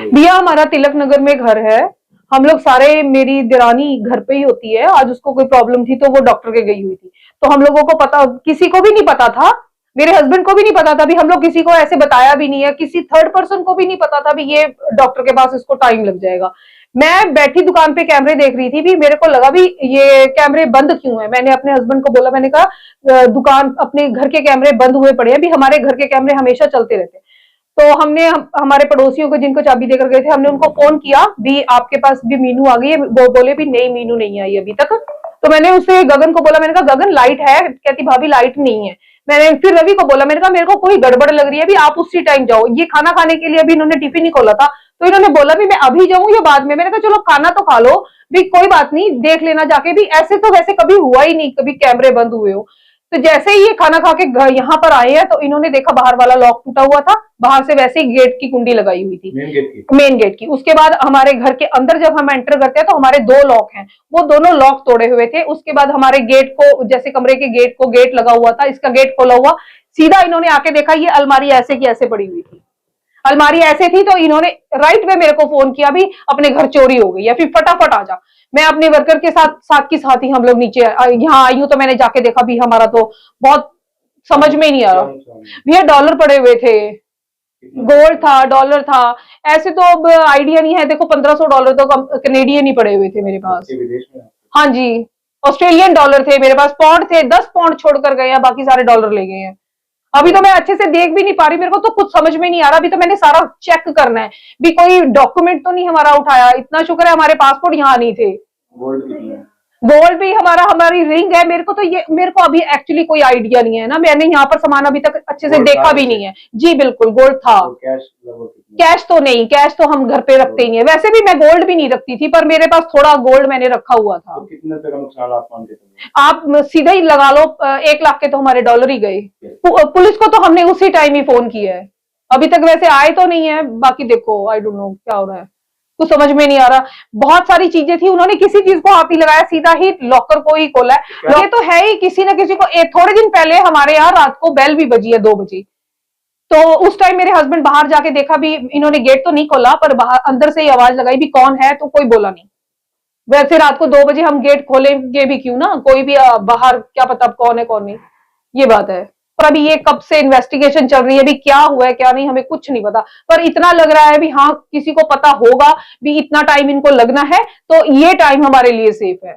भैया हमारा तिलक नगर में घर है। हम लोग सारे, मेरी दिरानी घर पे ही होती है। आज उसको कोई प्रॉब्लम थी तो वो डॉक्टर के गई हुई थी। तो हम लोगों को पता, किसी को भी नहीं पता था, मेरे हस्बैंड को भी नहीं पता था भी, हम लोग किसी को ऐसे बताया भी नहीं है, किसी थर्ड पर्सन को भी नहीं पता था भी ये डॉक्टर के पास इसको टाइम लग जाएगा। मैं बैठी दुकान पे कैमरे देख रही थी भी, मेरे को लगा भी ये कैमरे बंद क्यों है। मैंने अपने हस्बैंड को बोला, मैंने कहा दुकान, अपने घर के कैमरे बंद हुए पड़े हैं भी, हमारे घर के कैमरे हमेशा चलते रहते हैं। तो हमने हमारे पड़ोसियों को जिनको चाबी देकर गए थे, हमने उनको फोन किया भी आपके पास भी मीनू आ गई है। वो बोले भी नहीं, मीनू नहीं आई अभी तक। तो मैंने उससे गगन को बोला, मैंने कहा गगन लाइट है? कहती भाभी लाइट नहीं है। मैंने फिर रवि को बोला, मैंने कहा मेरे को कोई गड़बड़ लग रही है भी, आप उसी टाइम जाओ। ये खाना खाने के लिए अभी इन्होंने टिफिन नहीं खोला था, तो इन्होंने बोला भी मैं अभी जाऊं या बाद में। मैंने कहा चलो खाना तो खा लो भी, कोई बात नहीं, देख लेना जाके भी। ऐसे तो वैसे कभी हुआ ही नहीं, कभी कैमरे बंद हुए हो। तो जैसे ही ये खाना खा के यहाँ पर आए हैं तो इन्होंने देखा बाहर वाला लॉक टूटा हुआ था, बाहर से वैसे ही गेट की कुंडी लगाई हुई थी, मेन गेट की। उसके बाद हमारे घर के अंदर जब हम एंटर करते हैं तो हमारे 2 लॉक हैं, वो दोनों लॉक तोड़े हुए थे। उसके बाद हमारे गेट को, जैसे कमरे के गेट को गेट लगा हुआ था, इसका गेट खोला हुआ, सीधा इन्होंने आके देखा ये अलमारी ऐसे की ऐसे पड़ी हुई थी। अलमारी ऐसे थी तो इन्होंने राइट में मेरे को फोन किया भी अपने घर चोरी हो गई है, फिर फटाफट आ जा। मैं अपने वर्कर के साथ साथ की साथ ही हम लोग नीचे यहाँ आई हूँ। तो मैंने जाके देखा भी, हमारा तो बहुत समझ में ही नहीं आ रहा भैया। डॉलर पड़े हुए थे, गोल्ड था, डॉलर था। ऐसे तो अब आइडिया नहीं है, देखो $1500 तो कनेडियन ही पड़े हुए थे मेरे पास। हाँ जी, ऑस्ट्रेलियन डॉलर थे मेरे पास, पाउंड थे, 10 पाउंड छोड़कर गए हैं, बाकी सारे डॉलर ले गए हैं। अभी तो मैं अच्छे से देख भी नहीं पा रही, मेरे को तो कुछ समझ में नहीं आ रहा। अभी तो मैंने सारा चेक करना है भी, कोई डॉक्यूमेंट तो नहीं हमारा उठाया। इतना शुक्र है हमारे पासपोर्ट यहाँ नहीं थे। गोल्ड भी हमारा, हमारी रिंग है। मेरे को तो ये, मेरे को अभी एक्चुअली कोई आइडिया नहीं है ना, मैंने यहाँ पर सामान अभी तक अच्छे से देखा भी नहीं है। जी बिल्कुल गोल्ड था। कैश तो नहीं, कैश तो हम घर पे रखते ही नहीं है। वैसे भी मैं गोल्ड भी नहीं रखती थी, पर मेरे पास थोड़ा गोल्ड मैंने रखा हुआ था। तो कितने तक का नुकसान आप मानते हैं? आप सीधा ही लगा लो, 1 लाख के तो हमारे डॉलर ही गए। पुलिस को तो हमने उसी टाइम ही फोन किया है, अभी तक वैसे आए तो नहीं है। बाकी देखो आई डोंट नो क्या हो रहा है, कुछ समझ में नहीं आ रहा। बहुत सारी चीजें थी, उन्होंने किसी चीज को हाथ नहीं लगाया, सीधा ही लॉकर को ही खोला है। ये तो है ही, किसी ना किसी को। थोड़े दिन पहले हमारे यहाँ रात को बेल भी बजी है 2 बजे। तो उस टाइम मेरे हस्बैंड बाहर जाके देखा भी, इन्होंने गेट तो नहीं खोला पर बाहर अंदर से ही आवाज लगाई भी कौन है, तो कोई बोला नहीं। वैसे रात को 2 बजे हम गेट खोलेंगे भी क्यों ना, कोई भी बाहर, क्या पता कौन है कौन नहीं, ये बात है। पर अभी ये कब से इन्वेस्टिगेशन चल रही है, भी क्या हुआ है क्या नहीं हमें कुछ नहीं पता। पर इतना लग रहा है भी हाँ, किसी को पता होगा भी इतना टाइम इनको लगना है, तो ये टाइम हमारे लिए सेफ है।